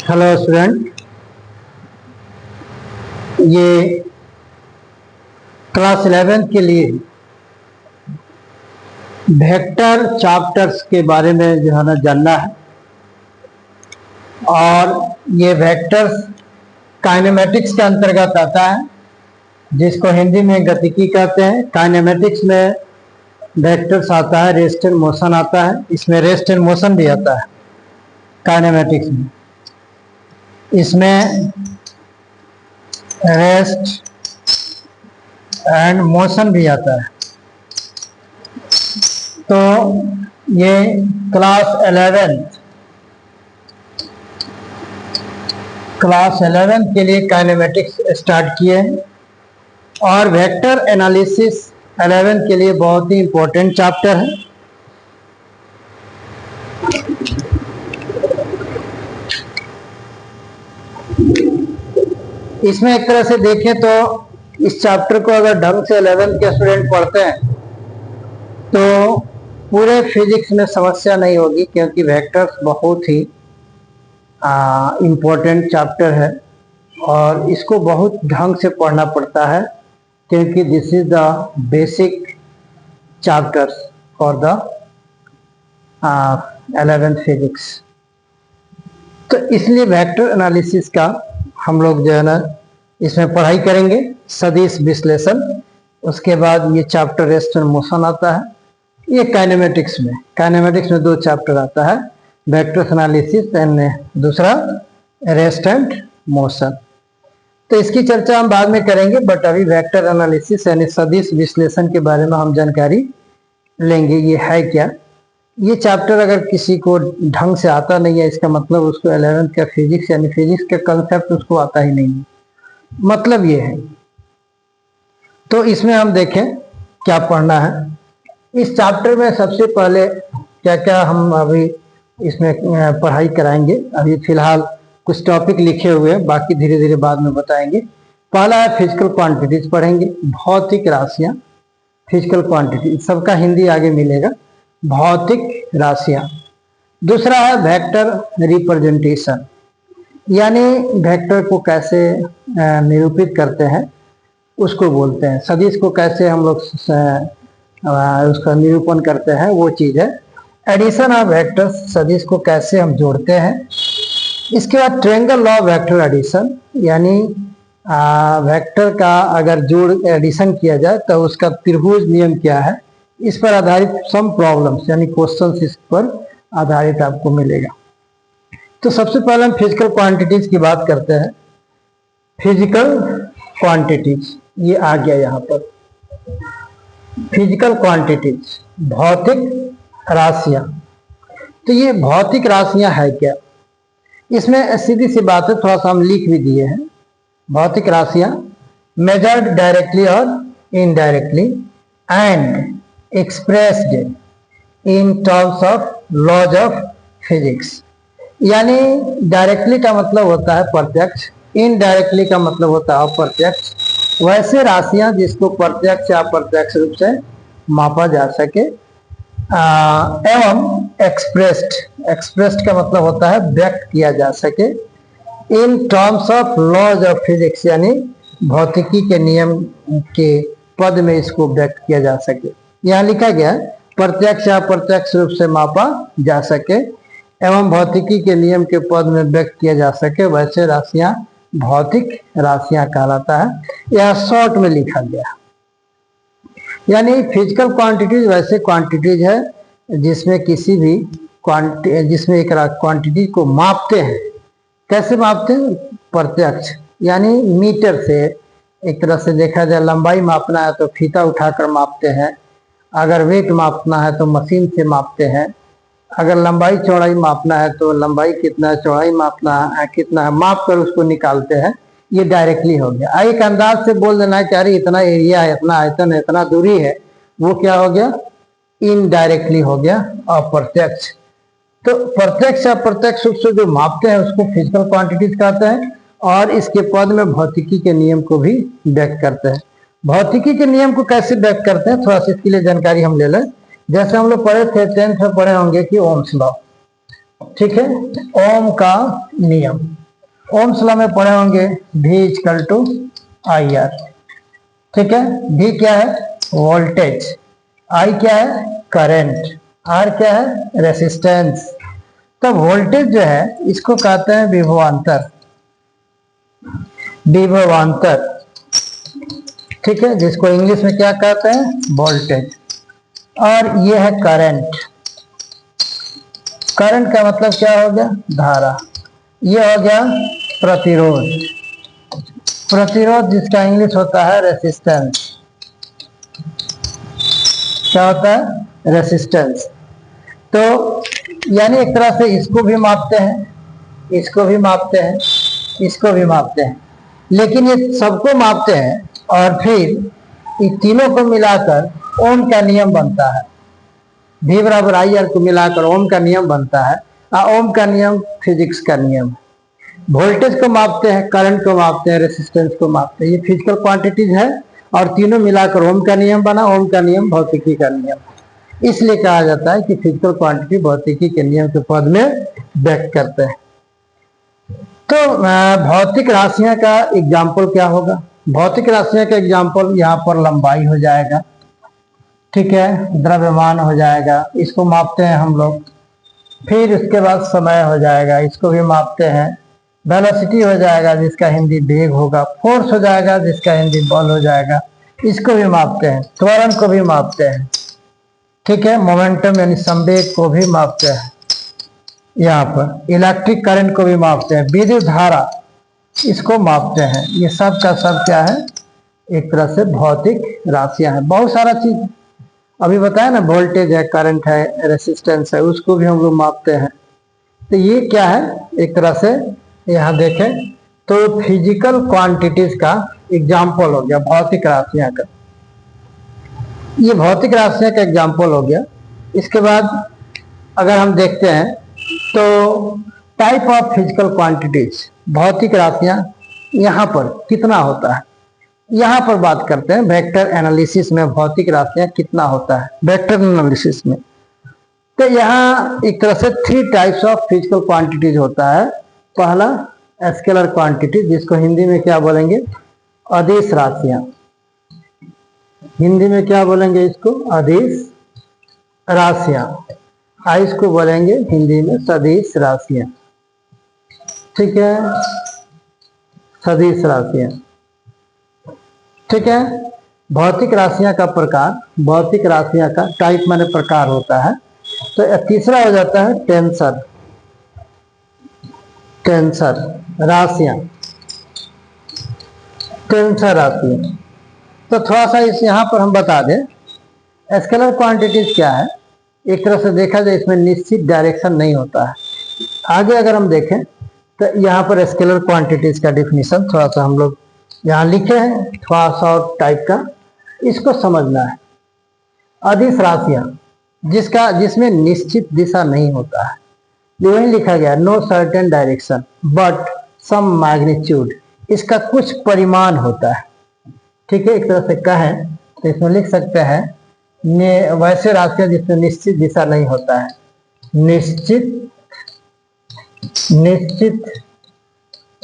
Hello student, ये class 11 के लिए वेक्टर चैप्टर्स के बारे में जो है ना जानना है। और ये वेक्टर्स काइनेमेटिक्स के अंतर्गत आता है, जिसको हिंदी में गतिकी कहते हैं। काइनेमेटिक्स में वेक्टर्स आता है, रेस्ट एंड मोशन आता है, इसमें रेस्ट एंड मोशन भी आता है काइनेमेटिक्स में। इसमें रेस्ट एंड मोशन भी आता है। तो ये क्लास 11 के लिए काइनेमेटिक्स स्टार्ट किए हैं। और वेक्टर एनालिसिस 11 के लिए बहुत ही इंपॉर्टेंट चैप्टर है। इसमें एक तरह से देखें तो इस चैप्टर को अगर ढंग से 11 के स्टूडेंट पढ़ते हैं तो पूरे फिजिक्स में समस्या नहीं होगी, क्योंकि वेक्टर्स बहुत ही इम्पोर्टेंट चैप्टर है और इसको बहुत ढंग से पढ़ना पड़ता है, क्योंकि this is the basic chapters for the 11th physics. तो इसलिए वेक्टर एनालिसिस का हम लोग जो है ना इसमें पढ़ाई करेंगे, सदिश विश्लेषण। उसके बाद ये चैप्टर रेस्ट एंड मोशन आता है। ये काइनेमेटिक्स में 2 चैप्टर आता है, वेक्टर एनालिसिस एंड दूसरा रेस्ट एंड मोशन। तो इसकी चर्चा हम बाद में करेंगे, बट अभी वेक्टर एनालिसिस यानी सदिश विश्लेषण के बारे में हम जानकारी लेंगे। ये है क्या? ये चैप्टर अगर किसी को ढंग से आता नहीं है, इसका मतलब उसको 11th का फिजिक्स यानी फिजिक्स का कंसेप्ट उसको आता ही नहीं है, मतलब ये है। तो इसमें हम देखें क्या पढ़ना है। इस चैप्टर में सबसे पहले क्या क्या हम अभी इसमें पढ़ाई कराएंगे। अभी फिलहाल कुछ टॉपिक लिखे हुए हैं, बाकी धीरे धीरे बाद में बताएंगे। पहला है फिजिकल क्वांटिटीज पढ़ेंगे, भौतिक राशियां। फिजिकल क्वांटिटी सबका हिंदी आगे मिलेगा, भौतिक राशियां। दूसरा है वेक्टर रिप्रेजेंटेशन, यानी वेक्टर को कैसे निरूपित करते हैं उसको बोलते हैं। सदिश को कैसे हम लोग उसका निरूपण करते हैं, वो चीज है। एडिशन ऑफ वेक्टर्स, सदिश को कैसे हम जोड़ते हैं। इसके बाद triangle law of vector addition, यानी वेक्टर का अगर जोड़ एडिशन किया जाए तो उसका त्रिभुज नियम क्या है, इस पर आधारित सम प्रॉब्लम्स यानी क्वेश्चंस इस पर आधारित आपको मिलेगा। तो सबसे पहले हम फिजिकल क्वांटिटीज की बात करते हैं। फिजिकल क्वांटिटीज ये आ गया यहाँ पर। फिजिकल क्वांटिटीज भौतिक राशियां। तो ये भौतिक राशियां है क्या? इसमें सीधी सी बात है, थोड़ा सा हम लिख भी दिए हैं। भौतिक राशियां मेजर्ड डायरेक्टली और indirectly and expressed in terms of laws of physics. यानी डायरेक्टली का मतलब होता है प्रत्यक्ष, इनडायरेक्टली का मतलब होता है अप्रत्यक्ष। वैसे राशियां जिसको प्रत्यक्ष या अप्रत्यक्ष रूप से मापा जा सके, एवं एक्सप्रेस्ड का मतलब होता है व्यक्त किया जा सके in terms of laws of physics, यानी भौतिकी के नियम के पद में इसको व्यक्त किया जा सके। यहाँ लिखा गया प्रत्यक्ष या अप्रत्यक्ष रूप से मापा जा सके एवं भौतिकी के नियम के पद में व्यक्त किया जा सके, वैसे राशियां भौतिक राशियां कहलाता है। यह शॉर्ट में लिखा गया। यानी फिजिकल क्वांटिटीज वैसे क्वांटिटीज है जिसमें किसी भी जिसमें एक क्वांटिटी को मापते हैं। कैसे मापते हैं? प्रत्यक्ष, यानी मीटर से। एक तरह से देखा जाए, लंबाई मापना है तो फीता उठाकर मापते हैं, अगर वेट मापना है तो मशीन से मापते हैं, अगर लंबाई चौड़ाई मापना है तो लंबाई कितना है, चौड़ाई मापना है कितना है, माप कर उसको निकालते हैं। ये डायरेक्टली हो गया। एक अंदाज से बोल देना है कि अरे इतना एरिया है, इतना आयतन है, इतना दूरी है, वो क्या हो गया? इनडायरेक्टली हो गया, अप्रत्यक्ष। तो प्रत्यक्ष अप्रत्यक्ष रूप से जो मापते हैं उसको फिजिकल क्वांटिटीज कहते हैं, और इसके पद में भौतिकी के नियम को भी व्यक्त करते हैं। भौतिकी के नियम को कैसे व्यक्त करते हैं, थोड़ा सा इसके लिए जानकारी हम ले लें। जैसे हम लोग पढ़े थे 10th में पढ़े होंगे कि ओम्स लॉ, ठीक है, ओम का नियम। ओम्स लॉ में पढ़े होंगे V equal to I R. ठीक है, V क्या है? वोल्टेज, I क्या है? करंट, R क्या है? रेसिस्टेंस। तो वोल्टेज जो है इसको कहते हैं विभवांतर, विभवांतर। ठीक है, जिसको इंग्लिश में क्या कहते हैं? वोल्टेज। और ये है करंट। करंट का मतलब क्या हो गया? धारा। ये हो गया प्रतिरोध, प्रतिरोध जिसका इंग्लिश होता है रेसिस्टेंस। क्या होता है? रेसिस्टेंस। तो यानी एक तरह से इसको भी मापते हैं, इसको भी मापते हैं, इसको भी मापते हैं, लेकिन ये सबको मापते हैं और फिर इन तीनों को मिलाकर ओम का नियम बनता है। V बराबर आई आर को मिलाकर ओम का नियम बनता है। ओम का नियम फिजिक्स का नियम। वोल्टेज को मापते हैं, करंट को मापते हैं, रेसिस्टेंस को मापते हैं। ये फिजिकल क्वांटिटीज है और तीनों मिलाकर ओम का नियम बना। ओम का नियम भौतिकी का नियम। इसलिए कहा जाता है कि फिजिकल क्वांटिटी भौतिकी के नियम के पद में व्यक्त करते हैं। तो भौतिक राशियां का एग्जाम्पल क्या होगा? भौतिक राशियां का एग्जाम्पल यहाँ पर लंबाई हो जाएगा, ठीक है, द्रव्यमान हो जाएगा, इसको मापते हैं हम लोग। फिर उसके बाद समय हो जाएगा, इसको भी मापते हैं। वेलोसिटी हो जाएगा जिसका हिंदी वेग होगा। फोर्स हो जाएगा जिसका हिंदी बल हो जाएगा, इसको भी मापते हैं। त्वरण को भी मापते हैं, ठीक है। मोमेंटम यानी संवेग को भी मापते हैं। यहाँ पर इलेक्ट्रिक करंट को भी मापते हैं। विद्युत धारा, इसको मापते हैं। ये सब का सब क्या है? एक तरह से भौतिक राशियां हैं। बहुत सारा चीज अभी बताया ना, वोल्टेज है, करंट है, रेसिस्टेंस है, उसको भी हम लोग मापते हैं। तो ये क्या है? एक तरह से यहाँ देखें तो फिजिकल क्वांटिटीज का एग्जाम्पल हो गया भौतिक राशियां का। ये भौतिक राशियां का एग्जाम्पल हो गया। इसके बाद अगर हम देखते हैं तो टाइप ऑफ फिजिकल क्वांटिटीज, भौतिक राशियां यहाँ पर कितना होता है, यहाँ पर बात करते हैं। वेक्टर एनालिसिस में भौतिक राशियां कितना होता है, वेक्टर एनालिसिस में। तो यहाँ एक तरह से 3 टाइप्स ऑफ फिजिकल क्वांटिटीज होता है। पहला स्केलर क्वांटिटी, जिसको हिंदी में क्या बोलेंगे? अदिश राशियां। हिंदी में क्या बोलेंगे इसको? अदिश राशियां। इसको बोलेंगे हिंदी में सदिश राशियां, ठीक है, सदिश राशियां, ठीक है। भौतिक राशियां का प्रकार, भौतिक राशियां का टाइप माने प्रकार होता है। तो तीसरा हो जाता है टेंसर, टेंसर राशियां, टेंसर राशियां। तो थोड़ा सा इस यहाँ पर हम बता दें, स्केलर क्वांटिटीज क्या है। एक तरह से देखा जाए इसमें निश्चित डायरेक्शन नहीं होता है। आगे अगर हम देखें तो यहाँ पर स्केलर क्वांटिटीज का डिफिनीशन थोड़ा सा हम लोग यहाँ लिखे हैं, थोड़ा सा और टाइप का, इसको समझना है। अदिश राशियां, जिसमें निश्चित दिशा नहीं होता है, वही लिखा गया no certain direction but some magnitude, इसका कुछ परिमाण होता है, ठीक है। एक तरह से कहें तो इसमें लिख सकते हैं वैसे राशियां जिसमें निश्चित दिशा नहीं होता है, निश्चित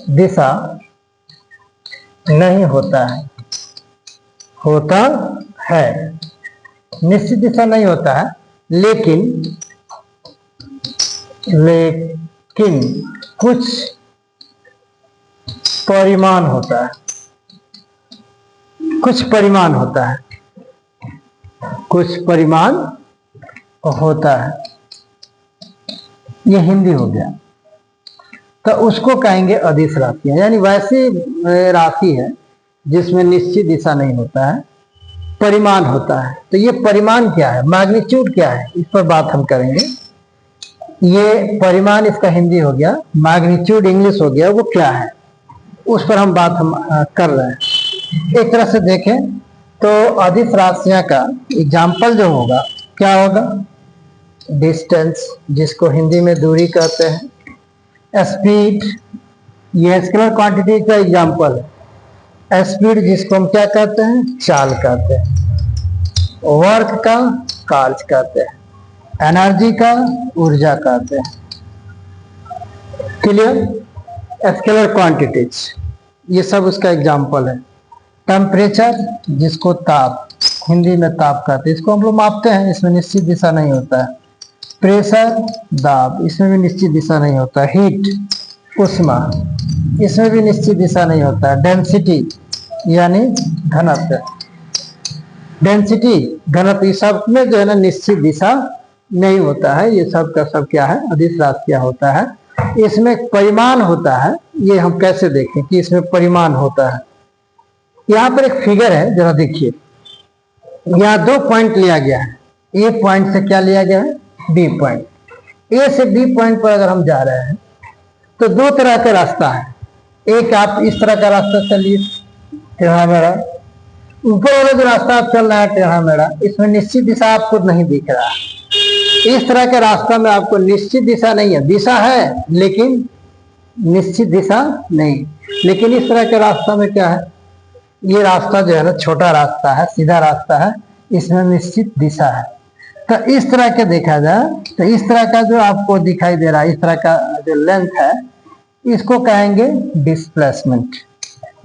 दिशा नहीं होता है, होता है, निश्चित दिशा नहीं होता है, लेकिन कुछ परिमाण होता है, कुछ परिमाण होता है, कुछ परिमाण होता है। ये हिंदी हो गया। तो उसको कहेंगे अदिश राशियां, यानी वैसी राशि है जिसमें निश्चित दिशा नहीं होता है, परिमाण होता है। तो ये परिमाण क्या है, मैग्नीट्यूड क्या है, इस पर बात हम करेंगे। ये परिमाण इसका हिंदी हो गया, मैग्नीट्यूड इंग्लिश हो गया, वो क्या है उस पर हम बात कर रहे हैं। एक तरह से देखें तो अदिश राशियां का एग्जाम्पल जो होगा क्या होगा? डिस्टेंस, जिसको हिंदी में दूरी कहते हैं। स्पीड, ये स्केलर क्वांटिटी का एग्जाम्पल है। स्पीड जिसको हम क्या कहते हैं? चाल कहते हैं। वर्क का कार्य कहते हैं। एनर्जी का ऊर्जा कहते हैं। क्लियर? स्केलर क्वांटिटीज, ये सब उसका एग्जाम्पल है। टेम्परेचर, जिसको ताप, हिंदी में ताप कहते हैं, इसको हम लोग मापते हैं, इसमें निश्चित दिशा नहीं होता है। प्रेशर, दाब, इसमें भी निश्चित दिशा नहीं होता है। हीट, उष्मा, इसमें भी निश्चित दिशा नहीं होता है। डेंसिटी यानी घनत्व, डेंसिटी घनत्व, ये सब में जो है ना निश्चित दिशा नहीं होता है। ये सब का सब क्या है, अदिश राशियां होता है। इसमें परिमाण होता है। ये हम कैसे देखें कि इसमें परिमाण होता है। यहाँ पर एक फिगर है, जरा देखिए। यहाँ 2 पॉइंट लिया गया है। ए पॉइंट से क्या लिया गया है, बी पॉइंट। ए से बी पॉइंट पर अगर हम जा रहे हैं तो 2 तरह का रास्ता है। एक आप इस तरह का रास्ता चलिए, टेढ़ा मेढ़ा। ऊपर वाला जो रास्ता आप चल रहा है टेढ़ा मेढ़ा, इसमें निश्चित दिशा आपको नहीं दिख रहा है। इस तरह के रास्ता में आपको निश्चित दिशा नहीं है, दिशा है लेकिन निश्चित दिशा नहीं। लेकिन इस तरह के रास्ता में क्या है, ये रास्ता जो है ना छोटा रास्ता है, सीधा रास्ता है, इसमें निश्चित दिशा है। तो इस तरह के देखा जाए तो इस तरह का जो आपको दिखाई दे रहा है, इस तरह का जो लेंथ है, इसको कहेंगे डिस्प्लेसमेंट,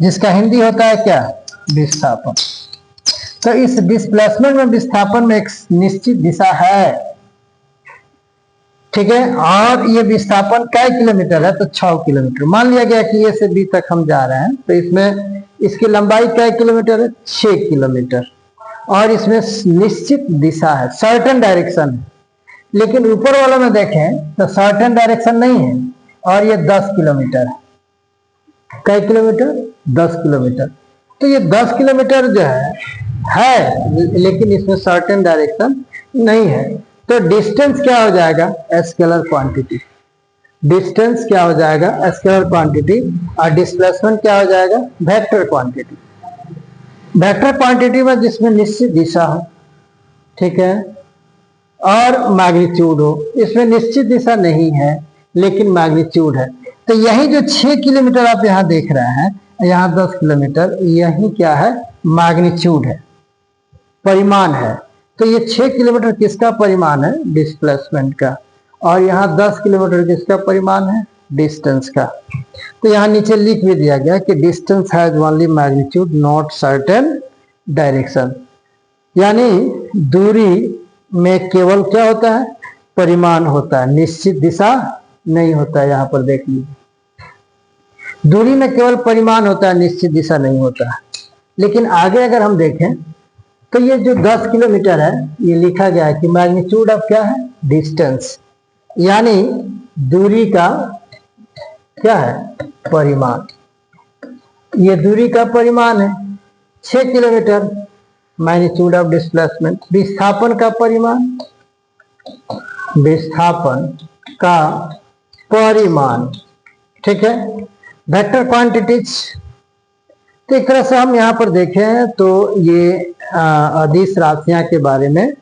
जिसका हिंदी होता है क्या, विस्थापन। तो इस डिस्प्लेसमेंट में, विस्थापन में एक निश्चित दिशा है, ठीक है। और ये विस्थापन कै किलोमीटर है, तो 6 किलोमीटर। मान लिया गया कि ए से बी तक हम जा रहे हैं, तो इसमें इसकी लंबाई कै किलोमीटर है, 6 किलोमीटर। और इसमें निश्चित दिशा है, सर्टेन डायरेक्शन है। लेकिन ऊपर वाला में देखें तो सर्टेन डायरेक्शन नहीं है, और ये 10 किलोमीटर है। कै किलोमीटर, 10 किलोमीटर। तो ये 10 किलोमीटर जो है लेकिन इसमें सर्टेन डायरेक्शन नहीं है। तो डिस्टेंस क्या हो जाएगा, स्केलर क्वांटिटी। डिस्टेंस क्या हो जाएगा, स्केलर क्वांटिटी। और डिस्प्लेसमेंट क्या हो जाएगा, वेक्टर क्वांटिटी। वेक्टर क्वांटिटी में जिसमें निश्चित दिशा हो, ठीक है, और मैग्नीट्यूड हो। इसमें निश्चित दिशा नहीं है लेकिन मैग्नीट्यूड है। तो यही जो 6 किलोमीटर आप यहाँ देख रहे हैं, यहाँ 10 किलोमीटर, यही क्या है, मैग्नीट्यूड है, परिमाण है। तो ये 6 किलोमीटर किसका परिमाण है, डिस्प्लेसमेंट का। और यहाँ 10 किलोमीटर किसका परिमाण है, डिस्टेंस का। तो यहाँ नीचे लिख भी दिया गया कि distance has only magnitude not certain direction, यानी दूरी में केवल क्या होता है, परिमाण होता है, निश्चित दिशा नहीं होता है। यहाँ पर देख लीजिए, दूरी में केवल परिमाण होता है, निश्चित दिशा नहीं होता है। लेकिन आगे अगर हम देखें तो ये जो 10 किलोमीटर है, ये लिखा गया है कि मैग्नीट्यूड ऑफ क्या है, डिस्टेंस, यानी दूरी का क्या है, परिमाण। ये दूरी का परिमाण है 6 किलोमीटर। मैग्नीट्यूड ऑफ डिस्प्लेसमेंट, विस्थापन का परिमाण, विस्थापन का परिमाण, ठीक है। वेक्टर क्वांटिटीज, तो एक तरह से हम यहाँ पर देखें तो ये अदिश राशियां के बारे में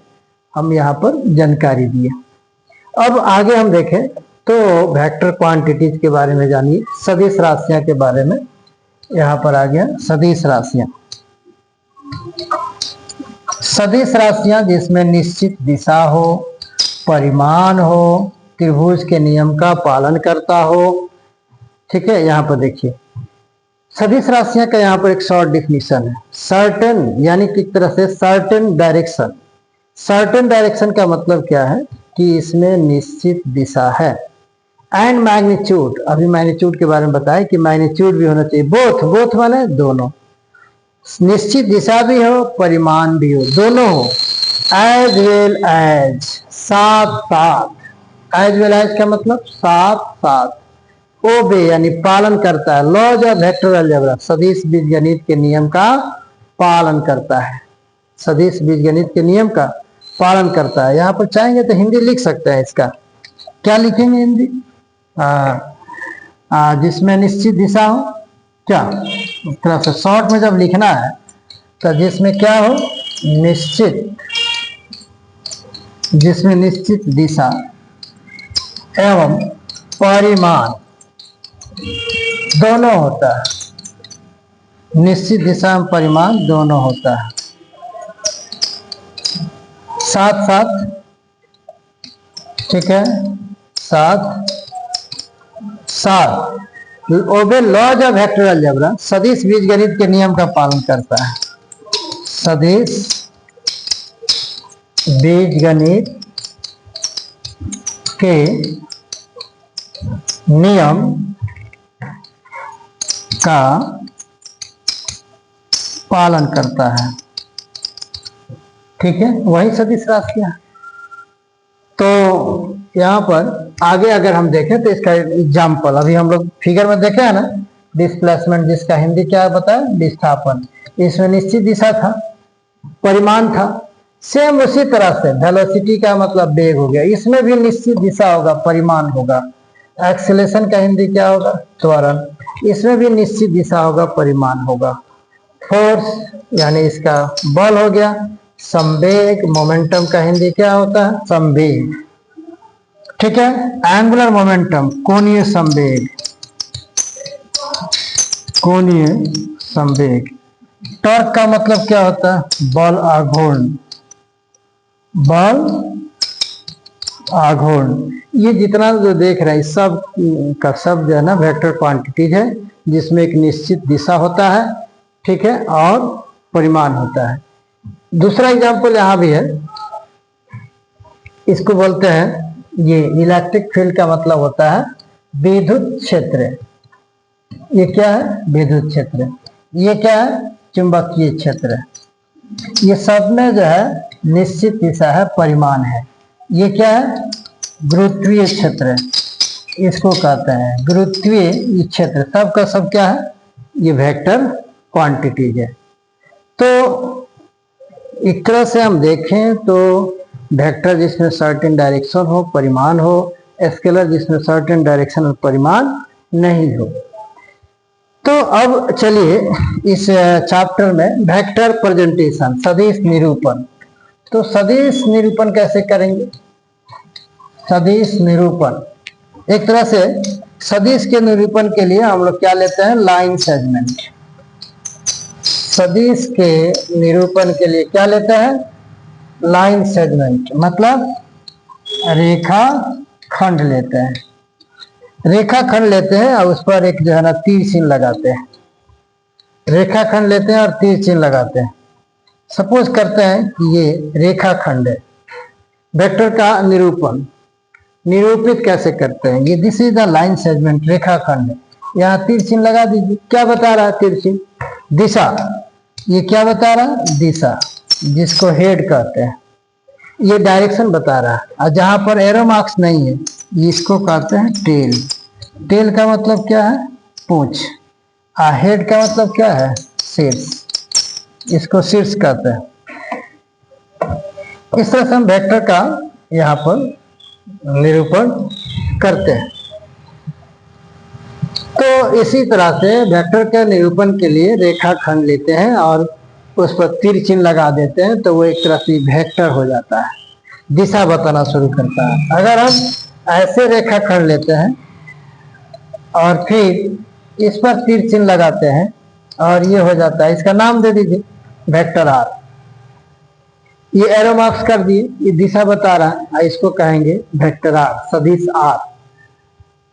हम यहाँ पर जानकारी दी है। अब आगे हम देखें तो वेक्टर क्वांटिटीज के बारे में जानिए, सदिश राशियां के बारे में। यहाँ पर आ गया सदिश राशियां। सदिश राशियां जिसमें निश्चित दिशा हो, परिमाण हो, त्रिभुज के नियम का पालन करता हो, ठीक है। यहाँ पर देखिए सदिश राशियां का यहाँ पर एक शॉर्ट डिफिनीशन है। सर्टेन यानी कि एक तरह से सर्टेन डायरेक्शन। सर्टेन डायरेक्शन का मतलब क्या है कि इसमें निश्चित दिशा है। एंड मैग्नीट्यूड, अभी मैग्नीट्यूड के बारे में बताया कि मैग्नीट्यूड भी होना चाहिए, बोथ माने दोनों, निश्चित दिशा भी हो, परिमाण भी हो, दोनों हो। एज वेल एज, साथ साथ। एज वेल एज का मतलब साथ साथ। ओबे यानी पालन करता है, लॉज ऑफ वेक्टर अलजेब्रा, सदिश बीजगणित के नियम का पालन करता है, सदिश बीजगणित के नियम का पालन करता है। यहाँ पर चाहेंगे तो हिंदी लिख सकते हैं। इसका क्या लिखेंगे हिंदी, जिसमें निश्चित दिशा हो, क्या इस तरह से शॉर्ट में जब लिखना है तो जिसमें क्या हो, निश्चित, जिसमें निश्चित दिशा एवं परिमाण दोनों होता है, निश्चित दिशा एवं परिमाण दोनों होता है, साथ साथ, ठीक है, साथ साथ। ओबे लॉज ऑफ वेक्टर अलजेब्रा, सदिश बीजगणित के नियम का पालन करता है। सदिश बीजगणित के नियम का पालन करता है। ठीक है, वही सदिश राशियां। तो यहाँ पर आगे अगर हम देखें तो इसका एग्जाम्पल अभी हम लोग फिगर में देखे हैं ना, डिस्प्लेसमेंट, जिसका हिंदी क्या बताया, विस्थापन। इसमें निश्चित दिशा था, परिमाण था। सेम उसी तरह से वेलोसिटी का मतलब वेग हो गया, इसमें भी निश्चित दिशा होगा, परिमाण होगा। एक्सेलेरेशन का हिंदी क्या होगा, त्वरण, इसमें भी निश्चित दिशा होगा, परिमाण होगा। फोर्स यानी इसका बल हो गया। संवेग, मोमेंटम का हिंदी क्या होता है, संवेग। ठीक है, एंगुलर मोमेंटम, कोणीय संवेग, कोणीय संवेग। टॉर्क का मतलब क्या होता है, बल आघूर्ण, बल आघूर्ण। ये जितना जो देख रहे हैं सब का सब जो है ना वेक्टर क्वांटिटीज है, जिसमें एक निश्चित दिशा होता है, ठीक है, और परिमाण होता है। दूसरा एग्जांपल यहाँ भी है, इसको बोलते हैं, ये इलेक्ट्रिक फील्ड का मतलब होता है विद्युत क्षेत्र। ये क्या है, विद्युत क्षेत्र। ये क्या है, चुंबकीय क्षेत्र। ये सब में जो है निश्चित दिशा है, परिमाण है। ये क्या है, गुरुत्वीय क्षेत्र, इसको कहते हैं गुरुत्वीय क्षेत्र। सब का सब क्या है, ये वेक्टर क्वांटिटीज है। तो एक तरह से हम देखें तो वेक्टर जिसमें सर्टेन डायरेक्शन हो, परिमाण हो, स्केलर जिसमें सर्टेन डायरेक्शन और परिमाण नहीं हो। तो अब चलिए इस चैप्टर में वेक्टर प्रेजेंटेशन, सदिश निरूपण। तो सदिश निरूपण कैसे करेंगे, सदिश निरूपण एक तरह से सदिश के निरूपण के लिए हम लोग क्या लेते हैं, लाइन सेगमेंट। सदिश के निरूपण के लिए क्या लेते हैं, लाइन सेगमेंट, मतलब रेखा खंड लेते हैं। रेखा खंड लेते हैं और उस पर एक जो है ना तीर चिन्ह लगाते हैं। रेखा खंड लेते हैं और तीर चिन्ह लगाते हैं। सपोज करते हैं कि ये रेखा खंड है। वेक्टर का निरूपण निरूपित कैसे करते हैं, ये this is the line segment, रेखा खंड है। यहाँ तीर चिन्ह लगा दीजिए। क्या बता रहा है तीर चिन्ह, दिशा। ये क्या बता रहा है, दिशा, जिसको हेड कहते हैं। ये डायरेक्शन बता रहा है। और जहां पर एरो मार्क्स नहीं है, इसको कहते हैं टेल। टेल का मतलब क्या है, पूंछ। हेड का मतलब क्या है, शीर्ष, इसको शीर्ष कहते हैं। इस तरह से हम वेक्टर का यहाँ पर निरूपण करते हैं। तो इसी तरह से वेक्टर के निरूपण के लिए रेखा खंड लेते हैं और उस पर तीर चिन्ह लगा देते हैं, तो वो एक तरह से वेक्टर हो जाता है, दिशा बताना शुरू करता है। अगर हम ऐसे रेखा खंड लेते हैं और फिर इस पर तीर चिन्ह लगाते हैं और ये हो जाता है, इसका नाम दे दीजिए वेक्टर आर। ये एरो मार्क्स कर दिए, ये दिशा बता रहा है, इसको कहेंगे वेक्टर आर, सदिश आर।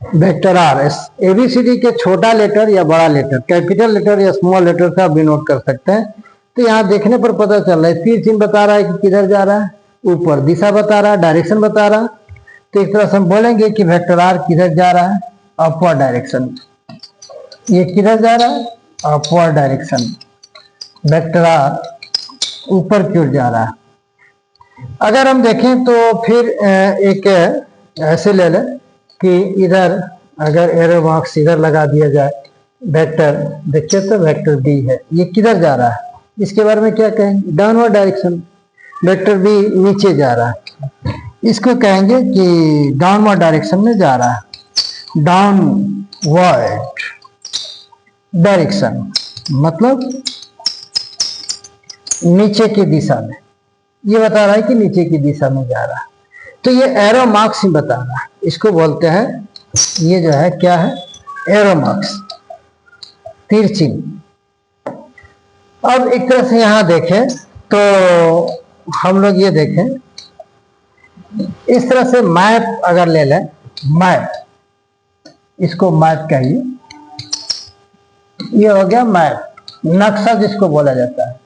वेक्टर आर एबीसीडी के छोटा लेटर या बड़ा लेटर, कैपिटल लेटर या स्मॉल लेटर से आप भी नोट कर सकते हैं। तो यहाँ देखने पर पता चल रहा है, तीर चिन्ह बता रहा है कि किधर जा रहा है, ऊपर दिशा बता रहा है, डायरेक्शन बता रहा है। तो एक तरह से हम बोलेंगे कि वेक्टर आर किधर जा रहा है, अपवर्ड डायरेक्शन। ये किधर जा रहा है, अपवर्ड डायरेक्शन। वेक्टर आर ऊपर की ओर जा रहा है। अगर हम देखें तो फिर एक ऐसे ले लें कि इधर अगर एरो मार्क्स इधर लगा दिया जाए, वेक्टर देखिए तो वेक्टर बी है, ये किधर जा रहा है, इसके बारे में क्या कहेंगे, डाउनवर्ड डायरेक्शन। वेक्टर बी नीचे जा रहा है, इसको कहेंगे कि डाउनवर्ड डायरेक्शन में जा रहा है। डाउनवर्ड डायरेक्शन मतलब नीचे की दिशा में, ये बता रहा है कि नीचे की दिशा में जा रहा है। तो ये एरो मार्क्स ही बता रहा है, इसको बोलते हैं, ये जो है क्या है, एरो मार्क्स, तीर चिन्ह। अब एक तरह से यहां देखें तो हम लोग ये देखें, इस तरह से मैप अगर ले लें, मैप, इसको मैप कहिए, ये हो गया मैप, नक्शा जिसको बोला जाता है।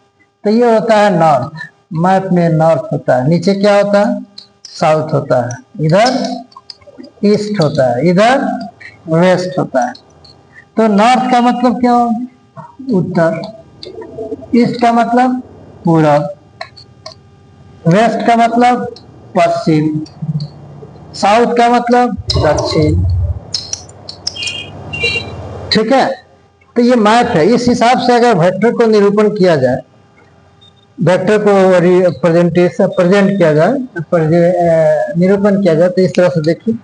तो ये होता है नॉर्थ, मैप में नॉर्थ होता है, नीचे क्या होता है, साउथ होता है, इधर ईस्ट होता है, इधर वेस्ट होता है। तो नॉर्थ का मतलब क्या हो, उत्तर, ईस्ट का मतलब पूरब, वेस्ट का मतलब पश्चिम, साउथ का मतलब दक्षिण। ठीक है, तो ये मैप है। इस हिसाब से अगर वेक्टर को निरूपण किया जाए, वेक्टर को प्रेजेंट किया जाए, निरूपण किया जाए, तो इस तरह से देखिए,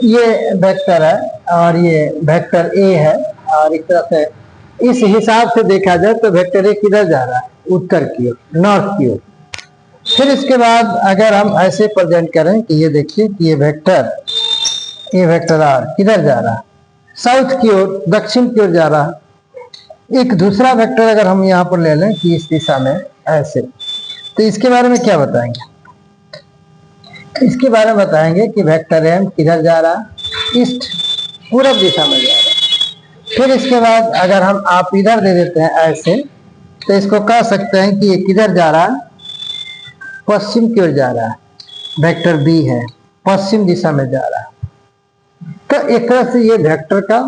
ये वेक्टर है और ये वेक्टर ए है, और इस तरह से इस हिसाब से देखा जाए तो वेक्टर ए किधर जा रहा है, उत्तर की ओर, नॉर्थ की ओर। फिर इसके बाद अगर हम ऐसे प्रेजेंट करें कि ये देखिए कि ये वेक्टर आर किधर जा रहा है, साउथ की ओर, दक्षिण की ओर जा रहा है। एक दूसरा वेक्टर अगर हम यहाँ पर ले लें कि इस दिशा में ऐसे, तो इसके बारे में क्या बताएंगे, इसके बारे में बताएंगे कि वेक्टर एम किधर जा रहा है, ईस्ट, पूरब दिशा में जा रहा है। फिर इसके बाद अगर हम आप इधर दे देते हैं ऐसे, तो इसको कह सकते हैं कि ये किधर जा रहा है, पश्चिम की ओर जा रहा है, वेक्टर बी है, पश्चिम दिशा में जा रहा है। तो एक तरह से ये वेक्टर का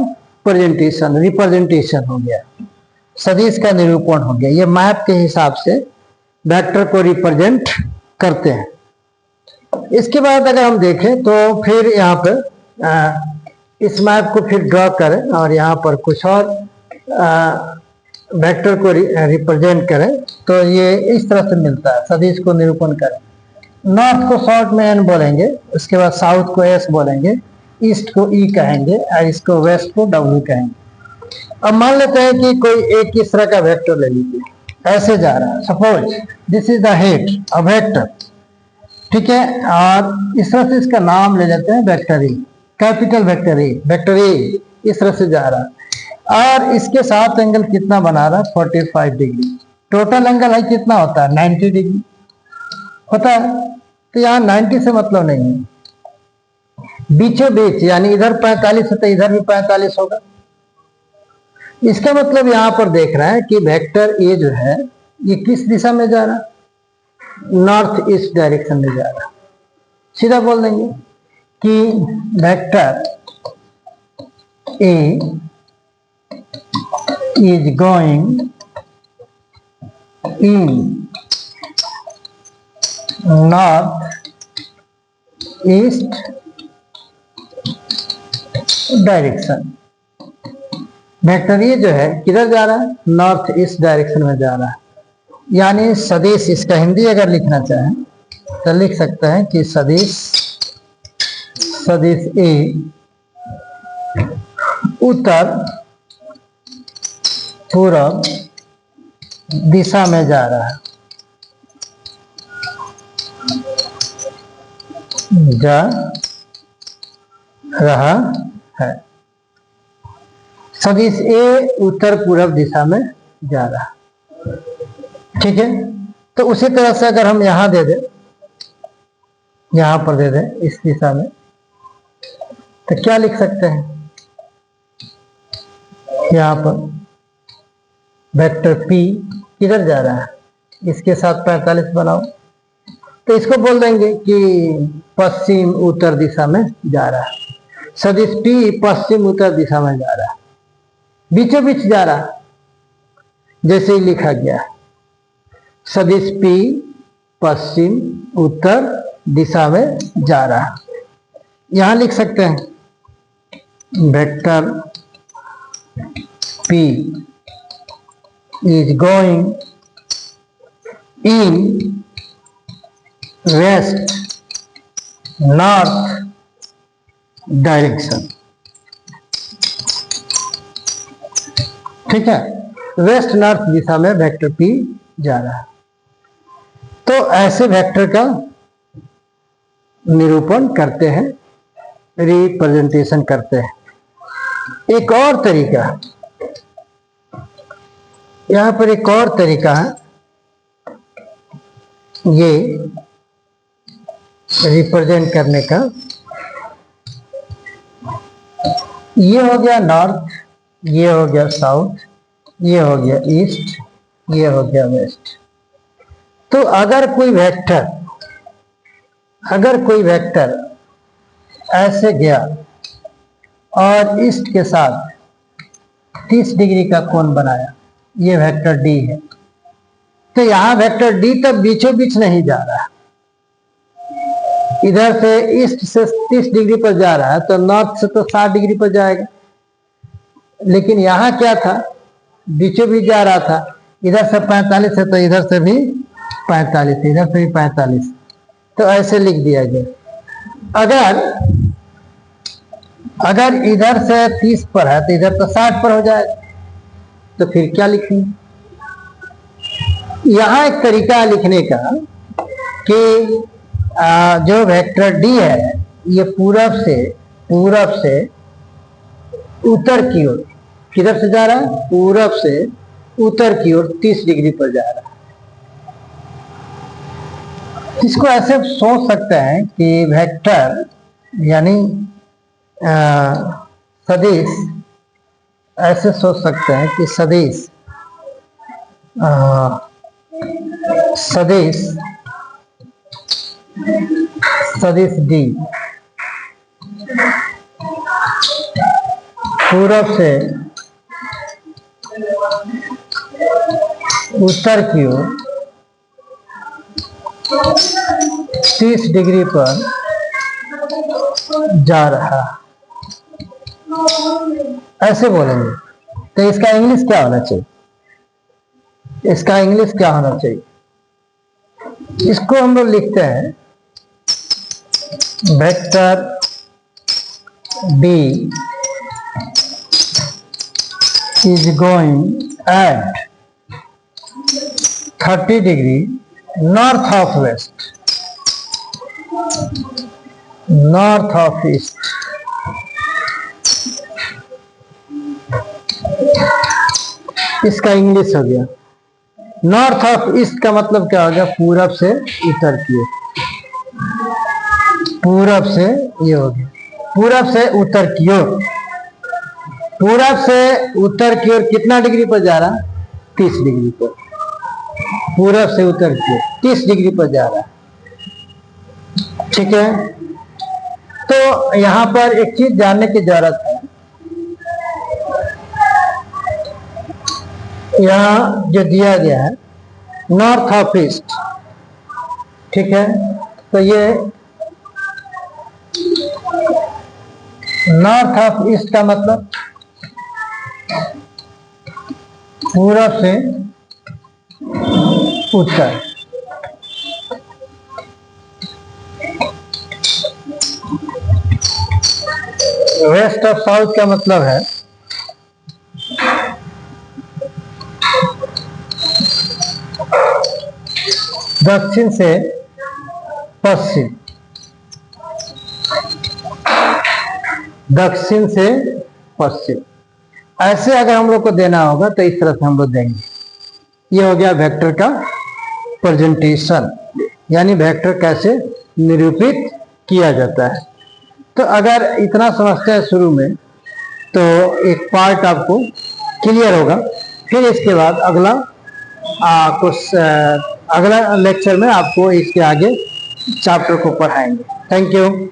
रिप्रेजेंटेशन हो गया, सदिश का निरूपण हो गया। ये मैप के हिसाब से वेक्टर को रिप्रेजेंट करते हैं। इसके बाद अगर हम देखें तो फिर यहाँ पर इस मैप को फिर ड्रॉ करें और यहाँ पर कुछ और वेक्टर को रिप्रेजेंट करें, तो ये इस तरह से मिलता है, सदिश को निरूपण करें। नॉर्थ को शॉर्ट में एन बोलेंगे, उसके बाद साउथ को एस बोलेंगे, ईस्ट को ई कहेंगे और इसको वेस्ट को डब्ल्यू कहेंगे। अब मान लेते हैं कि कोई एक इस तरह का वेक्टर ले लीजिए, ऐसे जा रहा है, suppose this is the head a vector, ठीक है, और इस तरह से इसका नाम ले लेते हैं vector A, capital vector A, vector A इस तरह से जा रहा है और इसके साथ एंगल कितना बना रहा है, 45 डिग्री। टोटल एंगल है कितना होता है, 90 डिग्री होता है। तो यहाँ 90 से मतलब नहीं है, बीचों बीच, यानी इधर 45 है तो इधर भी 45 होगा। इसका मतलब यहाँ पर देख रहा है कि वेक्टर ए जो है ये किस दिशा में जा रहा है, नॉर्थ ईस्ट डायरेक्शन में जा रहा है। सीधा बोल देंगे कि vector A is going in north east direction. Vector ये जो है किधर जा रहा है, नॉर्थ ईस्ट डायरेक्शन में जा रहा है। यानी सदिश, इसका हिंदी अगर लिखना चाहें तो लिख सकते हैं कि सदिश ए उत्तर पूरब दिशा में जा रहा है, है। सदिश ए उत्तर पूरब दिशा में जा रहा है, ठीक है। तो उसी तरह से अगर हम यहां दे दें, यहां पर दे दें इस दिशा में, तो क्या लिख सकते हैं, यहां पर वेक्टर पी किधर जा रहा है, इसके साथ 45 बनाओ, तो इसको बोल देंगे कि पश्चिम उत्तर दिशा में जा रहा है। सदिश पी पश्चिम उत्तर दिशा में जा रहा है, बीचों बीच जा रहा है, जैसे ही लिखा गया है। सदिश पी पश्चिम उत्तर दिशा में जा रहा है। यहां लिख सकते हैं vector P is going in west north direction, ठीक है, वेस्ट नॉर्थ दिशा में वेक्टर पी जा रहा है। तो ऐसे वेक्टर का निरूपण करते हैं, रिप्रेजेंटेशन करते हैं। एक और तरीका, यहां पर एक और तरीका है, ये रिप्रेजेंट करने का। ये हो गया नॉर्थ, ये हो गया साउथ, ये हो गया ईस्ट, ये हो गया वेस्ट। तो अगर कोई वेक्टर ऐसे गया और ईस्ट के साथ 30 डिग्री का कोण बनाया, ये वेक्टर डी है। तो यहां वेक्टर डी तब बीचों बीच नहीं जा रहा, इधर से ईस्ट से 30 डिग्री पर जा रहा है तो नॉर्थ से तो 60 डिग्री पर जाएगा, लेकिन यहां क्या था, बीचों बीच जा रहा था। इधर से 45 है तो इधर से भी 45, इधर से भी 45, तो ऐसे लिख दिया गया। अगर इधर से 30 पर है तो इधर तो 60 पर हो जाएगा, तो फिर क्या लिखेंगे? यहां एक तरीका है लिखने का कि जो वेक्टर डी है ये पूरब से उत्तर की ओर, किधर से जा रहा है? पूरब से उत्तर की ओर 30 डिग्री पर जा रहा है। इसको ऐसे सोच सकते हैं कि वेक्टर यानी सदिश, ऐसे सोच सकते हैं कि सदिश डी पूरब से उत्तर की ओर 30 डिग्री पर जा रहा, ऐसे बोलेंगे। तो इसका इंग्लिश क्या होना चाहिए? इसको हम लोग लिखते हैं vector D is going at 30 degree north of west, north of east। इसका इंग्लिश हो गया। नॉर्थ ऑफ ईस्ट का मतलब क्या हो गया? पूरब से उत्तर की ओर। पूरब से ये हो गया, पूरब से उत्तर की ओर। पूरब से उत्तर की ओर कितना डिग्री पर जा रहा? 30 डिग्री पर। पूरब से उत्तर की ओर 30 डिग्री पर जा रहा है, ठीक है। तो यहां पर एक चीज जानने की जरूरत है, यहां जो दिया गया है नॉर्थ ऑफ ईस्ट, ठीक है। तो ये नॉर्थ ऑफ ईस्ट का मतलब पूरब से उत्तर। वेस्ट ऑफ साउथ का मतलब है दक्षिण से पश्चिम, दक्षिण से पश्चिम। ऐसे अगर हम लोग को देना होगा तो इस तरह से हम लोग देंगे। ये हो गया वेक्टर का प्रेजेंटेशन, यानी वेक्टर कैसे निरूपित किया जाता है। तो अगर इतना समझते हैं शुरू में तो एक पार्ट आपको क्लियर होगा। फिर इसके बाद अगला लेक्चर में आपको इसके आगे चैप्टर को पढ़ाएंगे। Thank you.